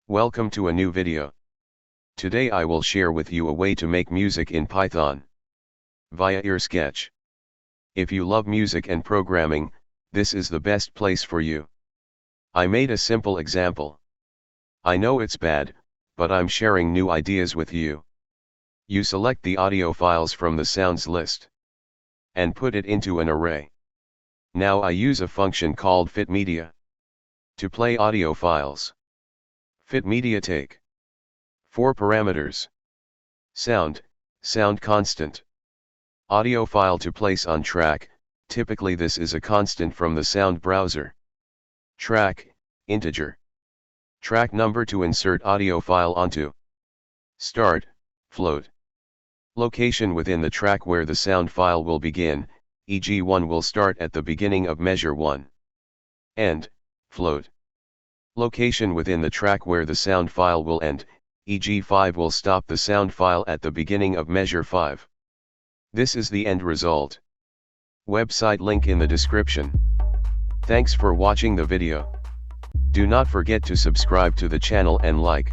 Welcome to a new video. Today I will share with you a way to make music in Python via Earsketch. If you love music and programming, this is the best place for you. I made a simple example. I know it's bad, but I'm sharing new ideas with you. You select the audio files from the sounds list and put it into an array. Now I use a function called fitMedia to play audio files. fitMedia take 4 parameters. Sound constant. Audio file to place on track, typically this is a constant from the sound browser. Track, integer. Track number to insert audio file onto. Start, float. Location within the track where the sound file will begin, e.g. 1 will start at the beginning of measure 1. End, float. Location within the track where the sound file will end, e.g. 5 will stop the sound file at the beginning of measure 5. This is the end result. Website link in the description. Thanks for watching the video. Do not forget to subscribe to the channel and like.